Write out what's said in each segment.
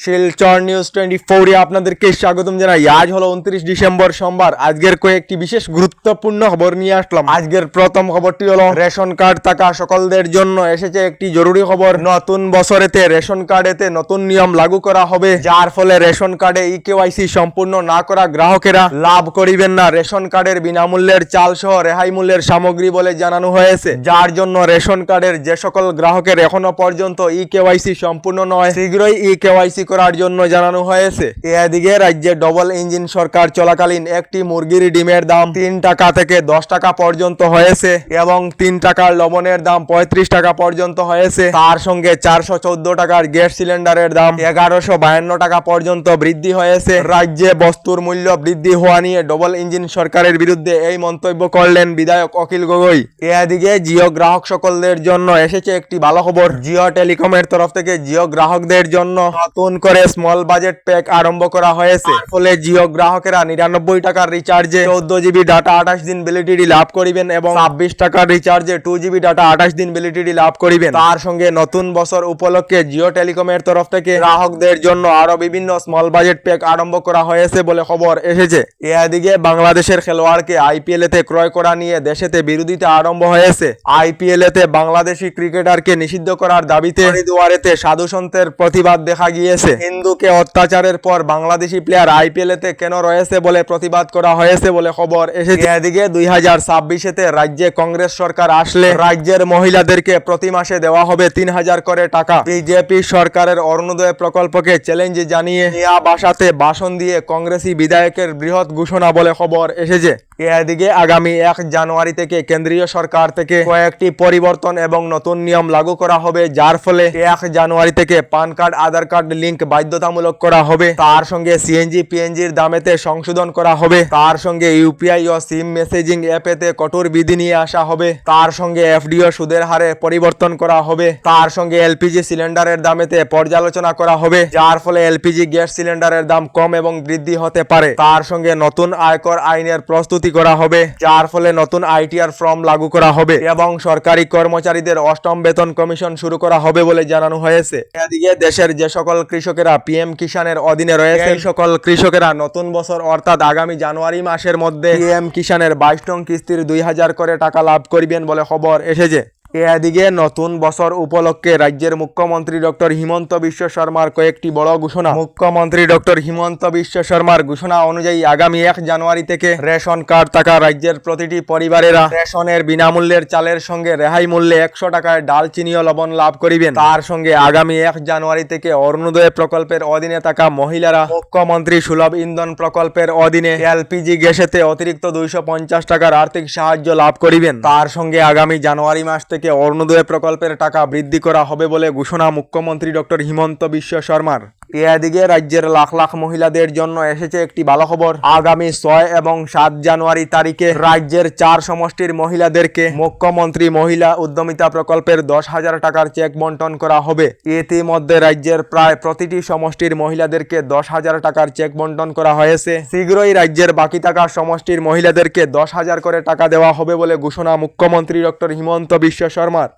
Silchar news 24 এ আপনাদেরকে স্বাগতম জানাই। আজ হলো 29 ডিসেম্বর সোমবার। আজকের কয়েকটি বিশেষ গুরুত্বপূর্ণ খবর নিয়ে আসলাম। আজকের প্রথম খবরটি হলো রেশন কার্ড থাকা সকলদের জন্য এসেছে একটি জরুরি খবর। নতুন বছরেতে রেশন কার্ডেতে নতুন নিয়ম লাগু করা হবে, যার ফলে রেশন কার্ডে ইকেওয়াইসি সম্পূর্ণ না করা গ্রাহকেরা লাভ করিবেন না রেশন কার্ডের বিনামূল্যের চাল সহ রেহাই মূল্যের সামগ্রী বলে জানানো হয়েছে। যার জন্য রেশন কার্ডের যে সকল গ্রাহকের এখনো পর্যন্ত ইকেওয়াইসি সম্পূর্ণ নয়, শীঘ্রই ইকেওয়াইসি করার জন্য জানানো হয়েছে। এদিকে রাজ্যে ডবল ইঞ্জিন সরকার চলাকালীন একটি মুরগির ডিমের দাম 3 টাকা থেকে 10 টাকা পর্যন্ত হয়েছে এবং 3 টাকার লবণের দাম 35 টাকা পর্যন্ত হয়েছে। তার সঙ্গে 414 টাকার গ্যাস সিলিন্ডারের দাম 1152 টাকা পর্যন্ত বৃদ্ধি হয়েছে। রাজ্যে বস্তুর মূল্য বৃদ্ধি হওয়া নিয়ে ডবল ইঞ্জিন সরকারের বিরুদ্ধে এই মন্তব্য করলেন বিধায়ক অখিল গগৈ। এদিকে জিও গ্রাহক সকলদের জন্য এসেছে একটি ভালো খবর। জিও টেলিকমের তরফ থেকে জিও গ্রাহকদের জন্য নতুন করে স্মল বাজেট প্যাক আরম্ভ করা হয়েছে। ফলে জিও গ্রাহকেরা 99 টাকার রিচার্জে 14 জিবি ডাটা 28 দিন ভ্যালিডিটি লাভ করিবেন এবং 26 টাকার রিচার্জে 2 জিবি ডাটা 28 দিন ভ্যালিডিটি লাভ করিবেন। তার সঙ্গে নতুন বছর উপলক্ষে জিও টেলিকমের তরফ থেকে গ্রাহকদের জন্য আরো বিভিন্ন স্মল বাজেট প্যাক আরম্ভ করা হয়েছে বলে খবর এসেছে। এদিকে বাংলাদেশের খেলোয়াড়কে আইপিএল এতে ক্রয় করা নিয়ে দেশেতে বিরোধিতা আরম্ভ হয়েছে। আইপিএল এতে বাংলাদেশি ক্রিকেটারকে নিষিদ্ধ করার দাবিতে হরিদুয়ারেতে সাধু সন্তের প্রতিবাদ দেখা গিয়েছে। হিন্দুকে অত্যাচারের পর বাংলাদেশি প্লেয়ার আইপিএল এতে কেন রয়েছে বলে প্রতিবাদ করা হয়েছে বলে খবর এসেছে। এদিকে 2026-তে রাজ্যে কংগ্রেস সরকার আসলে রাজ্যের মহিলাদেরকে প্রতি মাসে দেওয়া হবে 3000 করে টাকা। বিজেপি সরকারের অরুণোদয় প্রকল্পকে চ্যালেঞ্জ জানিয়ে মিয়া বাসাতে ভাষণ দিয়ে কংগ্রেসি বিধায়কের বৃহৎ ঘোষণা বলে খবর এসেছে। এদিকে আগামী 1 জানুয়ারি থেকে কেন্দ্রীয় সরকার থেকে কয়েকটি পরিবর্তন এবং নতুন নিয়ম লাগু করা হবে, যার ফলে 1 জানুয়ারি থেকে পান কার্ড আধার কার্ড লিঙ্ক বাধ্যতামূলক করা হবে। তার সঙ্গে সিএনজি পিএনজির দামেতে সংশোধন করা হবে। তার সঙ্গে ইউপিআই ও সিম মেসেজিং অ্যাপেতে কঠোর বিধি নিয়ে আসা হবে। তার সঙ্গে এফডিও সুদের হারে পরিবর্তন করা হবে। তার সঙ্গে এলপিজি সিলিন্ডারের দামেতে পর্যালোচনা করা হবে, যার ফলে এলপিজি গ্যাস সিলিন্ডারের দাম কম এবং বৃদ্ধি হতে পারে। তার সঙ্গে নতুন আয়কর আইনের প্রস্তুতি করা হবে, যার ফলে নতুন আইটিআর ফর্ম লাগু করা হবে এবং সরকারি কর্মচারীদের 8ম বেতন কমিশন শুরু করা হবে বলে জানানো হয়েছে। এদিকে দেশের যে সকল কৃষকেরা পিএম কিষানের অধীনে রয়েছে, এই সকল কৃষকেরা নতুন বছর অর্থাৎ আগামী জানুয়ারি মাসের মধ্যে পিএম কিষানের 22 নং কিস্তির 2000 করে টাকা লাভ করিবেন বলে খবর এসেছে। এদিকে নতুন বছর উপলক্ষে রাজ্যের মুখ্যমন্ত্রী ডক্টর হিমন্ত বিশ্ব শর্মার কয়েকটি বড় ঘোষণা। মুখ্যমন্ত্রী ডক্টর হিমন্ত বিশ্ব শর্মার ঘোষণা অনুযায়ী আগামী 1 জানুয়ারি থেকে রেশন কার্ড থাকা রাজ্যের প্রতিটি পরিবারেরা রেশনের বিনামূল্যের চালের সঙ্গে রেহাই মূল্যে 100 টাকায় ডাল চিনি ও লবণ লাভ করিবেন। তার সঙ্গে আগামী 1 জানুয়ারি থেকে অরুণোদয় প্রকল্পের অধীনে থাকা মহিলারা মুখ্যমন্ত্রী সুলভ ইন্ধন প্রকল্পের অধীনে এলপিজি গ্যাসেতে অতিরিক্ত 250 টাকার আর্থিক সাহায্য লাভ করিবেন। তার সঙ্গে আগামী জানুয়ারি মাস থেকে অরুণোদয় প্রকল্পের টাকা বৃদ্ধি করা হবে বলে ঘোষণা মুখ্যমন্ত্রী ডক্টর হিমন্ত বিশ্ব শর্মার। এদিকে রাজ্যের লাখ লাখ মহিলাদের জন্য এসেছে একটি ভালো খবর। আগামী 6 এবং 7 জানুয়ারি তারিখে রাজ্যের 4 সমষ্টির মহিলাদেরকে মুখ্যমন্ত্রী মহিলা উদ্যমিতা প্রকল্পের 10,000 টাকার চেক বন্টন করা হবে। ইতিমধ্যে রাজ্যের প্রায় প্রতিটি সমষ্টির মহিলাদেরকে 10,000 টাকার চেক বন্টন করা হয়েছে। শীঘ্রই রাজ্যের বাকি থাকা সমষ্টির মহিলাদেরকে 10,000 করে টাকা দেওয়া হবে বলে ঘোষণা মুখ্যমন্ত্রী ডক্টর হিমন্ত বিশ্ব শর্মার।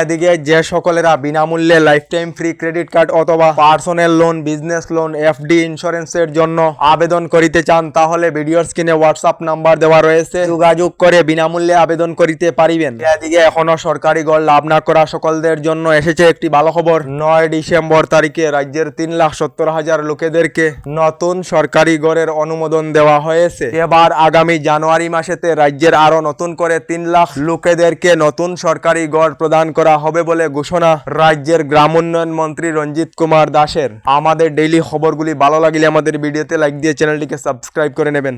এদিকে যে সকলেরা বিনামূল্যে life time free credit card অথবা personal loan, business loan, FD ইন্স্যুরেন্সের জন্য আবেদন করিতে চান, তাহলে ভিডিওর স্ক্রিনে হোয়াটসঅ্যাপ নাম্বার দেওয়া রয়েছে, যোগাযোগ করে বিনামূল্যে আবেদন করিতে পারিবেন। এদিকে এখনো সরকারি গড় লাভ না করা সকলদের জন্য এসেছে একটি ভালো খবর। 9 ডিসেম্বর তারিখে রাজ্যের 3,70,000 লোকেদেরকে নতুন সরকারি গড়ের অনুমোদন দেওয়া হয়েছে। এবার আগামী জানুয়ারি মাসেতে রাজ্যের আরো নতুন করে 3 লাখ লোকেদেরকে নতুন সরকারি গড় প্রদান করা হবে বলে ঘোষণা রাজ্যের গ্রাম উন্নয়ন মন্ত্রী রঞ্জিত কুমার দাসের। আমাদের ডেইলি খবরগুলি ভালো লাগলে আমাদের ভিডিওতে লাইক দিয়ে চ্যানেলটিকে সাবস্ক্রাইব করে নেবেন।